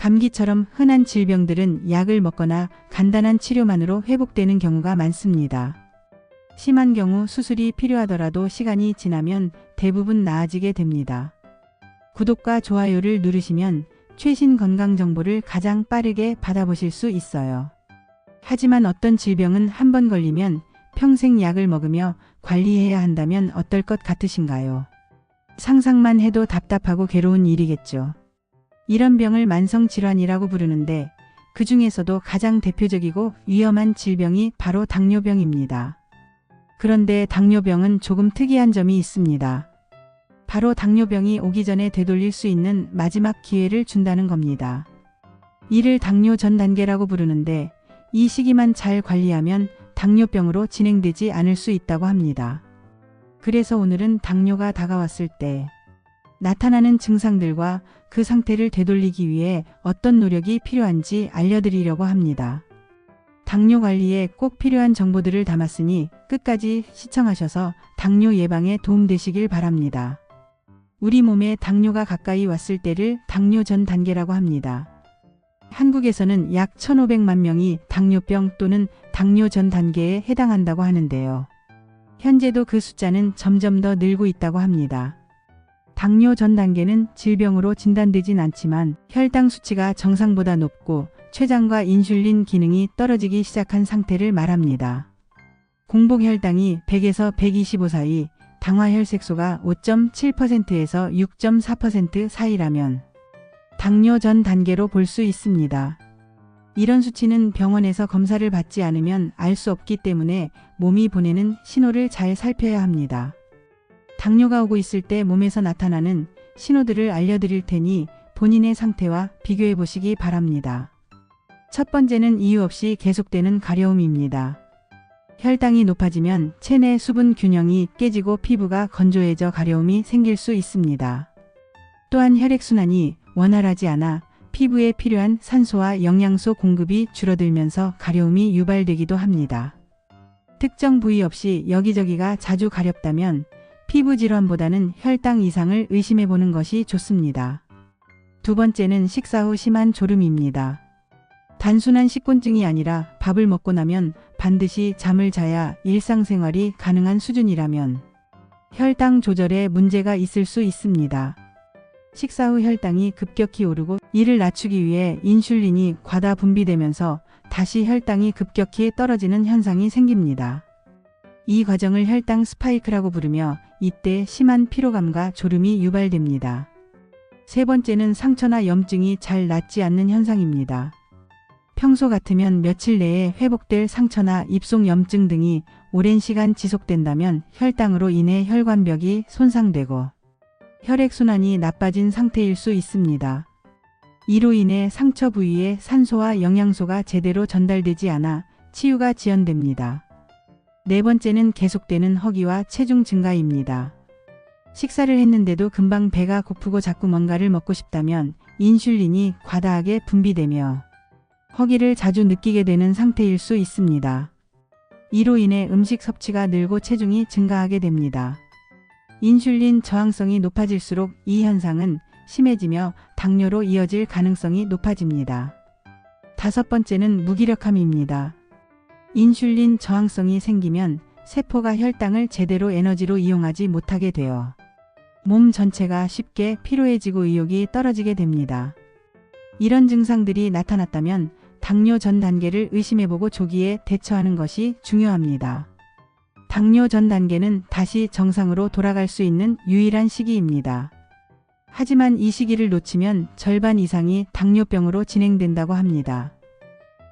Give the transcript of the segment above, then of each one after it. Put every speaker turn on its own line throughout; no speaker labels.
감기처럼 흔한 질병들은 약을 먹거나 간단한 치료만으로 회복되는 경우가 많습니다. 심한 경우 수술이 필요하더라도 시간이 지나면 대부분 나아지게 됩니다. 구독과 좋아요를 누르시면 최신 건강 정보를 가장 빠르게 받아보실 수 있어요. 하지만 어떤 질병은 한 번 걸리면 평생 약을 먹으며 관리해야 한다면 어떨 것 같으신가요? 상상만 해도 답답하고 괴로운 일이겠죠. 이런 병을 만성질환이라고 부르는데 그 중에서도 가장 대표적이고 위험한 질병이 바로 당뇨병입니다. 그런데 당뇨병은 조금 특이한 점이 있습니다. 바로 당뇨병이 오기 전에 되돌릴 수 있는 마지막 기회를 준다는 겁니다. 이를 당뇨 전 단계라고 부르는데 이 시기만 잘 관리하면 당뇨병으로 진행되지 않을 수 있다고 합니다. 그래서 오늘은 당뇨가 다가왔을 때 나타나는 증상들과 그 상태를 되돌리기 위해 어떤 노력이 필요한지 알려드리려고 합니다. 당뇨 관리에 꼭 필요한 정보들을 담았으니 끝까지 시청하셔서 당뇨 예방에 도움되시길 바랍니다. 우리 몸에 당뇨가 가까이 왔을 때를 당뇨 전 단계라고 합니다. 한국에서는 약 1,500만 명이 당뇨병 또는 당뇨 전 단계에 해당한다고 하는데요. 현재도 그 숫자는 점점 더 늘고 있다고 합니다. 당뇨 전 단계는 질병으로 진단되진 않지만 혈당 수치가 정상보다 높고 췌장과 인슐린 기능이 떨어지기 시작한 상태를 말합니다. 공복 혈당이 100에서 125 사이, 당화혈색소가 5.7%에서 6.4% 사이라면 당뇨 전 단계로 볼 수 있습니다. 이런 수치는 병원에서 검사를 받지 않으면 알 수 없기 때문에 몸이 보내는 신호를 잘 살펴야 합니다. 당뇨가 오고 있을 때 몸에서 나타나는 신호들을 알려드릴 테니 본인의 상태와 비교해 보시기 바랍니다. 첫 번째는 이유 없이 계속되는 가려움입니다. 혈당이 높아지면 체내 수분 균형이 깨지고 피부가 건조해져 가려움이 생길 수 있습니다. 또한 혈액순환이 원활하지 않아 피부에 필요한 산소와 영양소 공급이 줄어들면서 가려움이 유발되기도 합니다. 특정 부위 없이 여기저기가 자주 가렵다면 피부 질환보다는 혈당 이상을 의심해 보는 것이 좋습니다. 두 번째는 식사 후 심한 졸음입니다. 단순한 식곤증이 아니라 밥을 먹고 나면 반드시 잠을 자야 일상생활이 가능한 수준이라면 혈당 조절에 문제가 있을 수 있습니다. 식사 후 혈당이 급격히 오르고 이를 낮추기 위해 인슐린이 과다 분비되면서 다시 혈당이 급격히 떨어지는 현상이 생깁니다. 이 과정을 혈당 스파이크라고 부르며 이때 심한 피로감과 졸음이 유발됩니다. 세 번째는 상처나 염증이 잘 낫지 않는 현상입니다. 평소 같으면 며칠 내에 회복될 상처나 입속 염증 등이 오랜 시간 지속된다면 혈당으로 인해 혈관벽이 손상되고 혈액순환이 나빠진 상태일 수 있습니다. 이로 인해 상처 부위에 산소와 영양소가 제대로 전달되지 않아 치유가 지연됩니다. 네 번째는 계속되는 허기와 체중 증가입니다. 식사를 했는데도 금방 배가 고프고 자꾸 뭔가를 먹고 싶다면 인슐린이 과다하게 분비되며 허기를 자주 느끼게 되는 상태일 수 있습니다. 이로 인해 음식 섭취가 늘고 체중이 증가하게 됩니다. 인슐린 저항성이 높아질수록 이 현상은 심해지며 당뇨로 이어질 가능성이 높아집니다. 다섯 번째는 무기력함입니다. 인슐린 저항성이 생기면 세포가 혈당을 제대로 에너지로 이용하지 못하게 되어 몸 전체가 쉽게 피로해지고 의욕이 떨어지게 됩니다. 이런 증상들이 나타났다면 당뇨 전 단계를 의심해보고 조기에 대처하는 것이 중요합니다. 당뇨 전 단계는 다시 정상으로 돌아갈 수 있는 유일한 시기입니다. 하지만 이 시기를 놓치면 절반 이상이 당뇨병으로 진행된다고 합니다.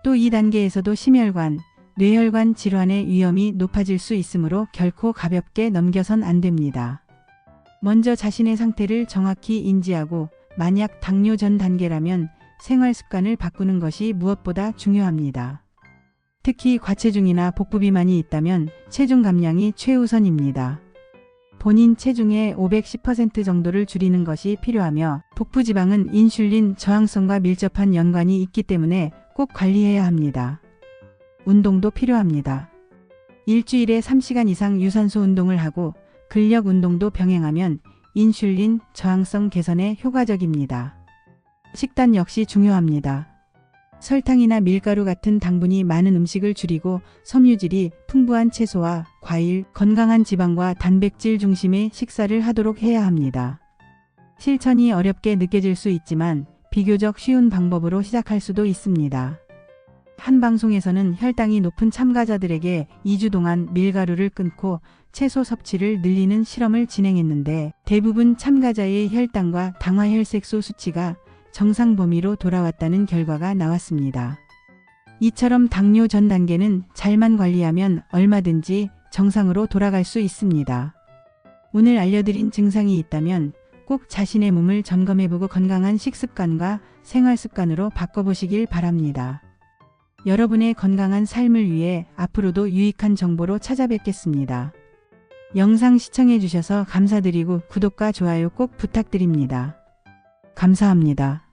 또 이 단계에서도 심혈관, 뇌혈관 질환의 위험이 높아질 수 있으므로 결코 가볍게 넘겨선 안 됩니다. 먼저 자신의 상태를 정확히 인지하고 만약 당뇨 전 단계라면 생활 습관을 바꾸는 것이 무엇보다 중요합니다. 특히 과체중이나 복부 비만이 있다면 체중 감량이 최우선입니다. 본인 체중의 510% 정도를 줄이는 것이 필요하며 복부 지방은 인슐린 저항성과 밀접한 연관이 있기 때문에 꼭 관리해야 합니다. 운동도 필요합니다. 일주일에 3시간 이상 유산소 운동을 하고 근력 운동도 병행하면 인슐린 저항성 개선에 효과적입니다. 식단 역시 중요합니다. 설탕이나 밀가루 같은 당분이 많은 음식을 줄이고 섬유질이 풍부한 채소와 과일, 건강한 지방과 단백질 중심의 식사를 하도록 해야 합니다. 실천이 어렵게 느껴질 수 있지만 비교적 쉬운 방법으로 시작할 수도 있습니다. 한 방송에서는 혈당이 높은 참가자들에게 2주 동안 밀가루를 끊고 채소 섭취를 늘리는 실험을 진행했는데 대부분 참가자의 혈당과 당화혈색소 수치가 정상 범위로 돌아왔다는 결과가 나왔습니다. 이처럼 당뇨 전 단계는 잘만 관리하면 얼마든지 정상으로 돌아갈 수 있습니다. 오늘 알려드린 증상이 있다면 꼭 자신의 몸을 점검해보고 건강한 식습관과 생활습관으로 바꿔보시길 바랍니다. 여러분의 건강한 삶을 위해 앞으로도 유익한 정보로 찾아뵙겠습니다. 영상 시청해주셔서 감사드리고 구독과 좋아요 꼭 부탁드립니다. 감사합니다.